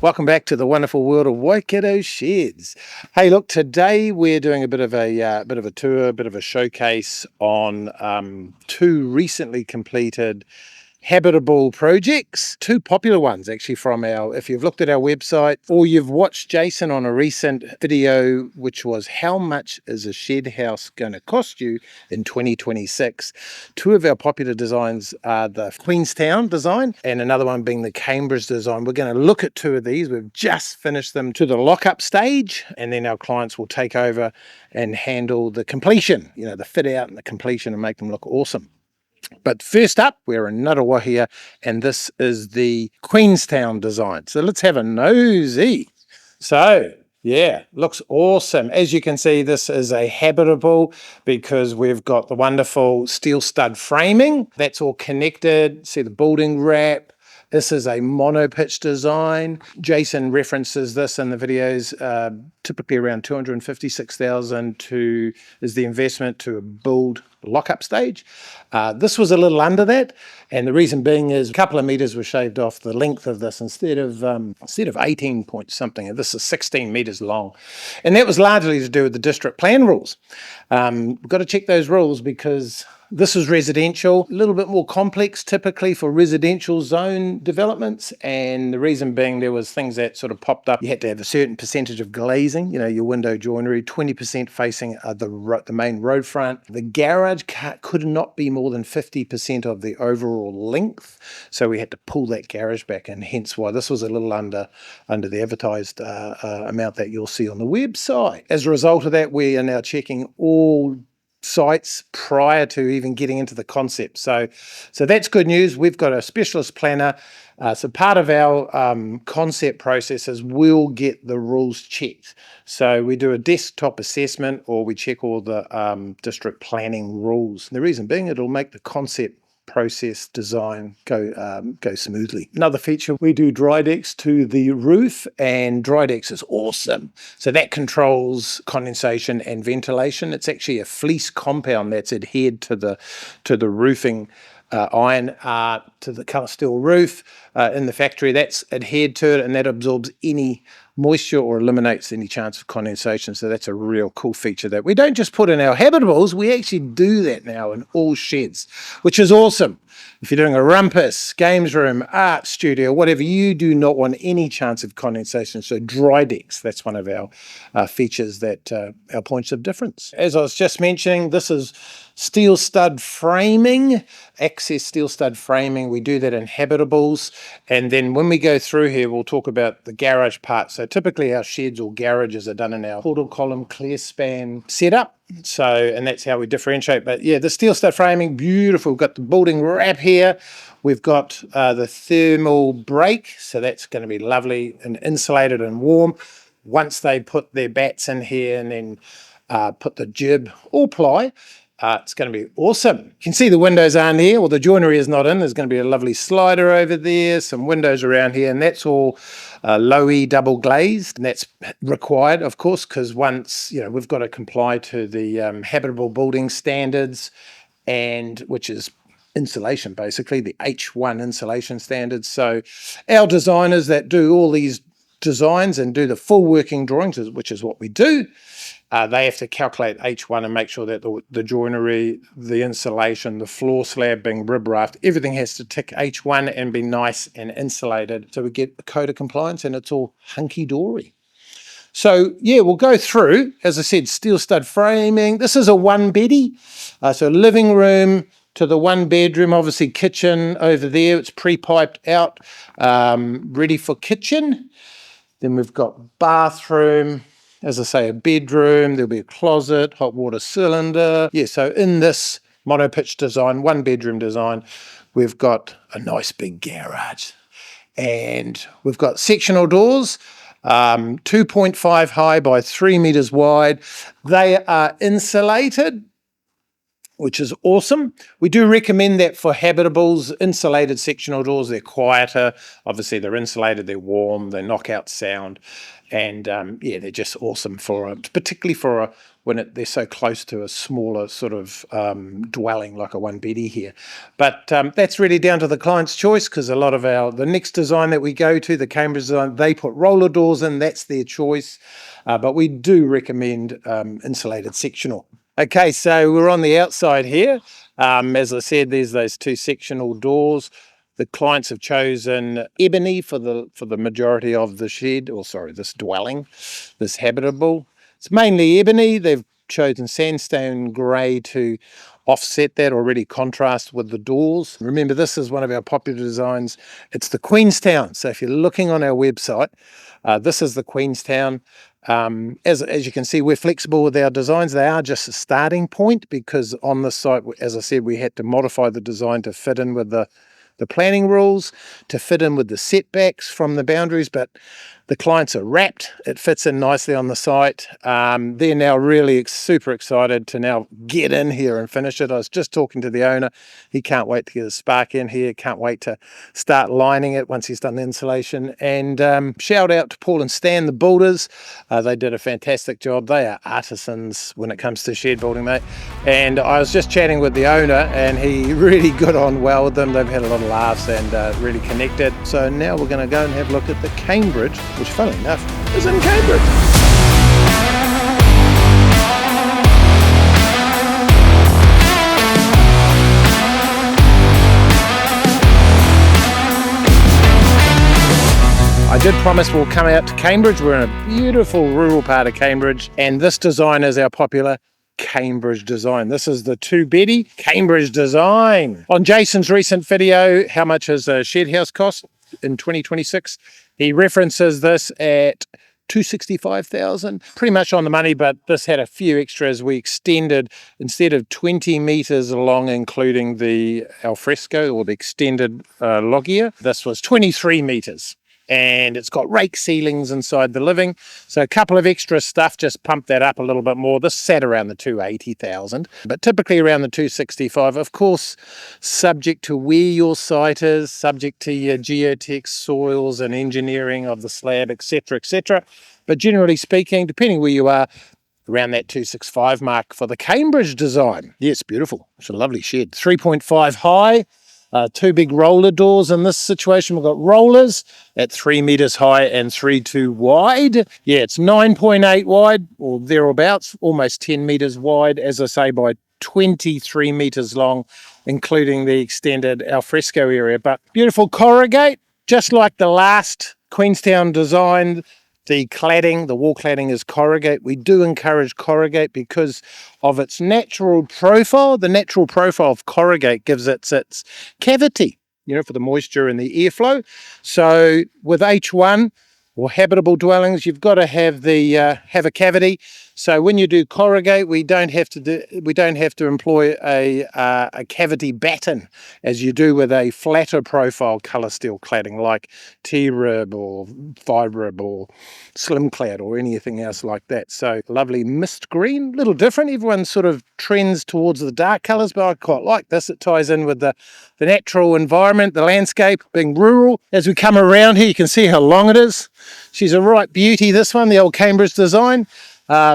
Welcome back to the wonderful world of Waikato Sheds. Hey, look, today we're doing a bit of a tour, a bit of a showcase on two recently completed habitable projects, two popular ones actually from if you've looked at our website or you've watched Jason on a recent video, which was how much is a shed house going to cost you in 2026. Two of our popular designs are the Queenstown design and another one being the Cambridge design. We're going to look at two of these. We've just finished them to the lockup stage, and then our clients will take over and handle the completion, the fit out and the completion, and make them look awesome. But first up, we're in Ngātawa here, and this is the Queenstown design. So let's have a nosy. So, yeah, looks awesome. As you can see, this is a habitable because we've got the wonderful steel stud framing. That's all connected. See the building wrap. This is a mono-pitch design. Jason references this in the videos. Typically around $256,000 is the investment to build lockup stage. This was a little under that, and the reason being is a couple of meters were shaved off the length of this. Instead of 18 point something, this is 16 meters long, and that was largely to do with the district plan rules. We've got to check those rules because this is residential, a little bit more complex typically for residential zone developments, and the reason being there was things that sort of popped up. You had to have a certain percentage of glazing, your window joinery, 20% facing the main road front. The garage could not be more than 50% of the overall length, so we had to pull that garage back, and hence why this was a little under the advertised amount that you'll see on the website. As a result of that, we are now checking all sites prior to even getting into the concept. So that's good news. We've got a specialist planner. So part of our concept process is we'll get the rules checked. So we do a desktop assessment or we check all the district planning rules. And the reason being, it'll make the concept process design go smoothly. Another feature, we do dry decks to the roof, and dry decks is awesome. So that controls condensation and ventilation. It's actually a fleece compound that's adhered to the roofing iron to the colour steel roof in the factory. That's adhered to it, and that absorbs any moisture or eliminates any chance of condensation. So that's a real cool feature that we don't just put in our habitables, we actually do that now in all sheds, which is awesome. If you're doing a rumpus, games room, art studio, whatever, you do not want any chance of condensation. So dry decks, that's one of our features that our points of difference. As I was just mentioning, this is steel stud framing, access steel stud framing. We do that in habitables. And then when we go through here, we'll talk about the garage part. So typically our sheds or garages are done in our portal column clear span setup. So, and that's how we differentiate. But yeah, the steel stud framing, beautiful. We've got the building wrap here. We've got the thermal break. So that's going to be lovely and insulated and warm. Once they put their bats in here and then put the jib or ply, it's going to be awesome. You can see the windows aren't here, or the joinery is not in. There's going to be a lovely slider over there, some windows around here, and that's all low-E double glazed. And that's required, of course, because once, we've got to comply to the habitable building standards, and which is insulation, basically, the H1 insulation standards. So our designers that do all these designs and do the full working drawings, which is what we do, they have to calculate H1 and make sure that the joinery, the insulation, the floor slab being rib raft, everything has to tick H1 and be nice and insulated. So we get the code of compliance and it's all hunky-dory. So yeah, we'll go through, as I said, steel stud framing. This is a one-beddie, so living room to the one bedroom, obviously kitchen over there. It's pre-piped out, ready for kitchen. Then we've got bathroom, as I say, a bedroom, there'll be a closet, hot water cylinder. Yeah, so in this mono-pitch design, one bedroom design, we've got a nice big garage. And we've got sectional doors, 2.5 high by 3 meters wide. They are insulated. which is awesome. We do recommend that for habitables, insulated sectional doors. They're quieter. Obviously, they're insulated, they're warm, they knock out sound. And yeah, they're just awesome for, particularly for when they're so close to a smaller sort of dwelling like a one-beddy here. But that's really down to the client's choice, because a lot of the next design that we go to, the Cambridge design, they put roller doors in. That's their choice. But we do recommend insulated sectional. Okay, so we're on the outside here. As I said, there's those two sectional doors. The clients have chosen ebony for the majority of the shed, or sorry, this dwelling, this habitable. It's mainly ebony. They've chosen sandstone grey to offset that, or really contrast with the doors. Remember, this is one of our popular designs. It's the Queenstown. So if you're looking on our website, this is the Queenstown. As you can see, we're flexible with our designs. They are just a starting point, because on the site, as I said, we had to modify the design to fit in with the planning rules, to fit in with the setbacks from the boundaries, but the clients are wrapped. It fits in nicely on the site. They're now really super excited to now get in here and finish it. I was just talking to the owner. He can't wait to get a spark in here. Can't wait to start lining it once he's done the insulation. And shout out to Paul and Stan, the builders. They did a fantastic job. They are artisans when it comes to shed building, mate. And I was just chatting with the owner, and he really got on well with them. They've had a lot of laughs and really connected. So now we're going to go and have a look at the Cambridge, which, funnily enough, is in Cambridge. I did promise we'll come out to Cambridge. We're in a beautiful rural part of Cambridge, and this design is our popular Cambridge design. This is the two-beddy Cambridge design. On Jason's recent video, how much does a shed house cost in 2026? He references this at 265,000, pretty much on the money, but this had a few extras. We extended, instead of 20 meters long, including the alfresco or the extended loggia, this was 23 meters. And it's got rake ceilings inside the living. So a couple of extra stuff just pumped that up a little bit more. This sat around the 280,000, but typically around the 265. Of course, subject to where your site is, subject to your geotech, soils and engineering of the slab, etc., etc. But generally speaking, depending where you are, around that 265 mark for the Cambridge design. Yes, beautiful. It's a lovely shed. 3.5 high. Two big roller doors in this situation. We've got rollers at 3 meters high and 3.2 wide. Yeah, it's 9.8 wide or thereabouts, almost 10 meters wide, as I say, by 23 meters long, including the extended alfresco area. But beautiful corrugate, just like the last Queenstown design. The cladding, the wall cladding is corrugate. We do encourage corrugate because of its natural profile. The natural profile of corrugate gives it its cavity, for the moisture and the airflow. So with H1 or habitable dwellings, you've got to have have a cavity. So when you do corrugate, we don't have to employ a cavity batten as you do with a flatter profile colour steel cladding like T-rib or Fibrib or Slim Clad or anything else like that. So lovely mist green, little different. Everyone sort of trends towards the dark colours, but I quite like this. It ties in with the natural environment, the landscape, being rural. As we come around here, you can see how long it is. She's a right beauty, this one, the old Cambridge design.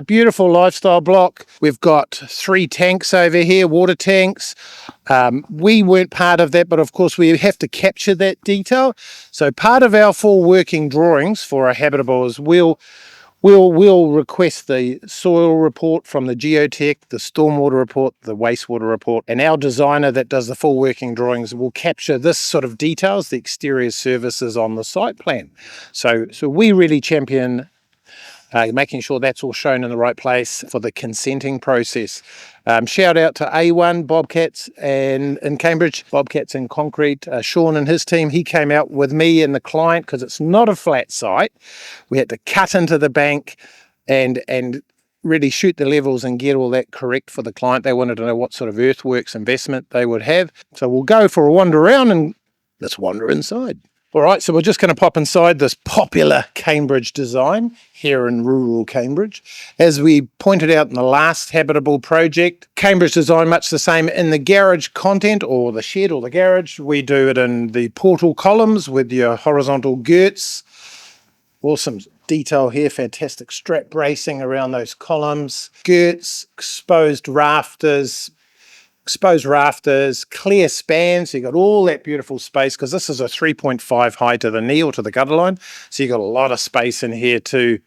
Beautiful lifestyle block. We've got 3 tanks over here, water tanks. We weren't part of that, but of course we have to capture that detail. So part of our full working drawings for a habitable is we'll request the soil report from the geotech, the stormwater report, the wastewater report, and our designer that does the full working drawings will capture this sort of details, the exterior services on the site plan. So we really champion making sure that's all shown in the right place for the consenting process. Shout out to A1 Bobcats and in Cambridge, Bobcats in Concrete. Sean and his team, he came out with me and the client because it's not a flat site. We had to cut into the bank and really shoot the levels and get all that correct for the client. They wanted to know what sort of earthworks investment they would have. So we'll go for a wander around and let's wander inside. All right, so we're just going to pop inside this popular Cambridge design here in rural Cambridge. As we pointed out in the last habitable project, Cambridge design much the same in the garage content, or the shed or the garage. We do it in the portal columns with your horizontal girts. Awesome detail here, fantastic strap bracing around those columns, girts, exposed rafters, clear spans, so you got all that beautiful space, because this is a 3.5 high to the knee or to the gutter line, so you got a lot of space in here to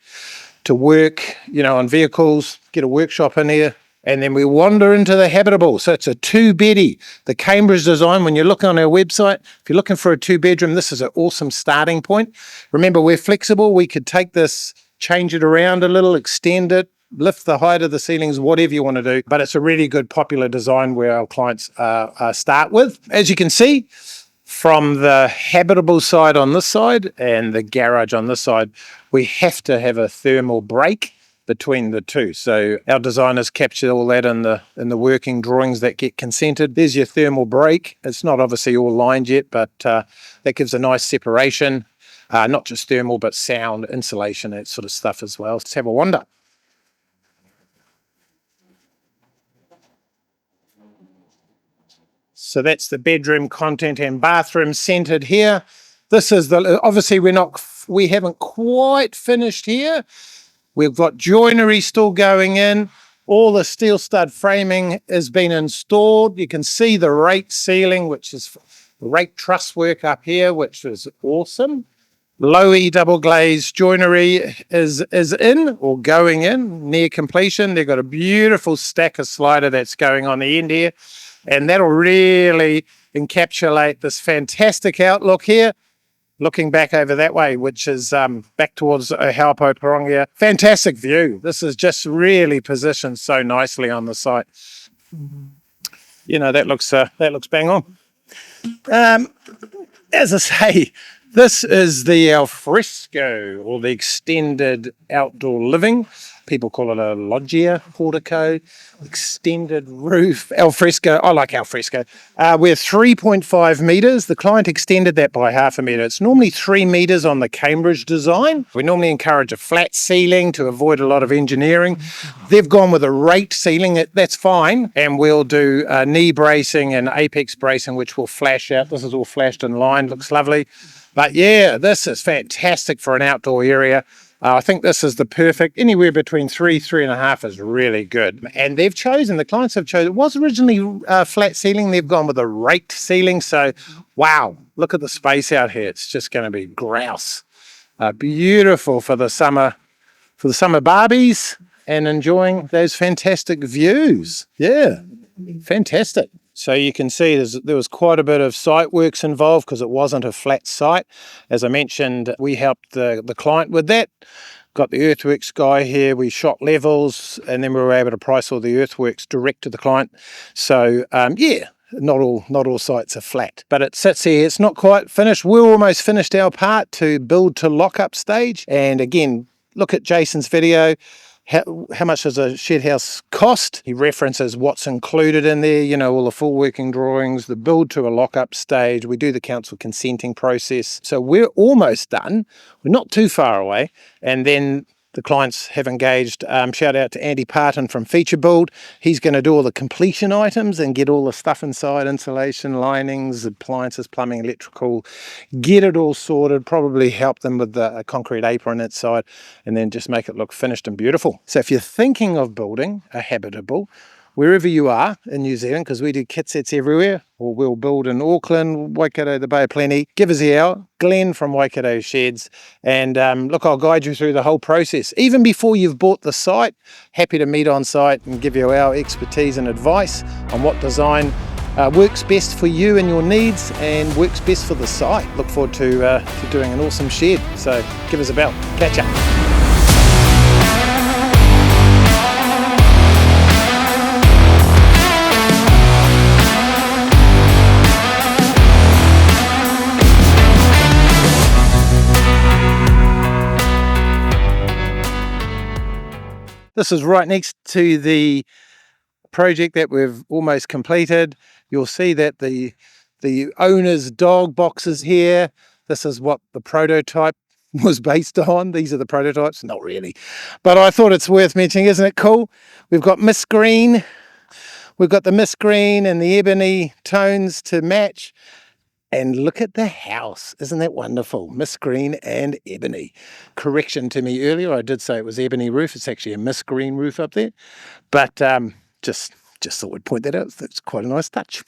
work, on vehicles, get a workshop in here. And then we wander into the habitable. So it's a 2-beddy. The Cambridge design, when you look on our website, if you're looking for a 2-bedroom, this is an awesome starting point. Remember, we're flexible. We could take this, change it around a little, extend it, lift the height of the ceilings, whatever you want to do. But it's a really good popular design where our clients start with. As you can see, from the habitable side on this side and the garage on this side, we have to have a thermal break between the two. So our designers capture all that in the working drawings that get consented. There's your thermal break. It's not obviously all lined yet, but that gives a nice separation. Not just thermal, but sound, insulation, that sort of stuff as well. Let's have a wander. So that's the bedroom content and bathroom centered here. This is obviously we haven't quite finished here. We've got joinery still going in. All the steel stud framing has been installed. You can see the rake ceiling, which is rake truss work up here, which is awesome. Low E double glazed joinery is in or going in near completion. They've got a beautiful stacker slider that's going on the end here, and that'll really encapsulate this fantastic outlook here. Looking back over that way, which is back towards Haupo Parongia. Fantastic view. This is just really positioned so nicely on the site. That looks bang on. As I say, this is the alfresco, or the extended outdoor living. People call it a loggia, portico, extended roof, alfresco. I like alfresco. We're 3.5 metres. The client extended that by half a metre. It's normally 3 metres on the Cambridge design. We normally encourage a flat ceiling to avoid a lot of engineering. They've gone with a raked ceiling. That's fine. And we'll do knee bracing and apex bracing, which will flash out. This is all flashed and lined. Looks lovely. But yeah, this is fantastic for an outdoor area. I think this is the perfect, anywhere between 3.5 is really good. And the clients have chosen, it was originally flat ceiling, they've gone with a raked ceiling. So, wow, look at the space out here. It's just going to be grouse. Beautiful for the summer barbies and enjoying those fantastic views. Yeah, fantastic. So you can see there was quite a bit of site works involved because it wasn't a flat site. As I mentioned, we helped the client with that. Got the earthworks guy here, we shot levels, and then we were able to price all the earthworks direct to the client. So not all sites are flat, but it sits here. It's not quite finished. We're almost finished our part to build to lockup stage. And again, look at Jason's video. How much does a shed house cost? He references what's included in there, all the full working drawings, the build to a lockup stage. We do the council consenting process. So we're almost done. We're not too far away. And then the clients have engaged, shout out to Andy Parton from Feature Build. He's going to do all the completion items and get all the stuff inside, insulation, linings, appliances, plumbing, electrical, get it all sorted, probably help them with the concrete apron inside, and then just make it look finished and beautiful. So if you're thinking of building a habitable, wherever you are in New Zealand, because we do kit sets everywhere, or we'll build in Auckland, Waikato, the Bay of Plenty, give us a hour. Glenn from Waikato Sheds, and look, I'll guide you through the whole process. Even before you've bought the site, happy to meet on site and give you our expertise and advice on what design works best for you and your needs and works best for the site. Look forward to doing an awesome shed, so give us a bell. Catch up. This is right next to the project that we've almost completed. You'll see that the owner's dog box is here. This is what the prototype was based on. These are the prototypes. Not really. But I thought it's worth mentioning. Isn't it cool? We've got mist green. We've got the mist green and the ebony tones to match. And look at the house. Isn't that wonderful? Mist green and ebony. Correction to me earlier. I did say it was ebony roof. It's actually a mist green roof up there. But just thought we'd point that out. That's quite a nice touch.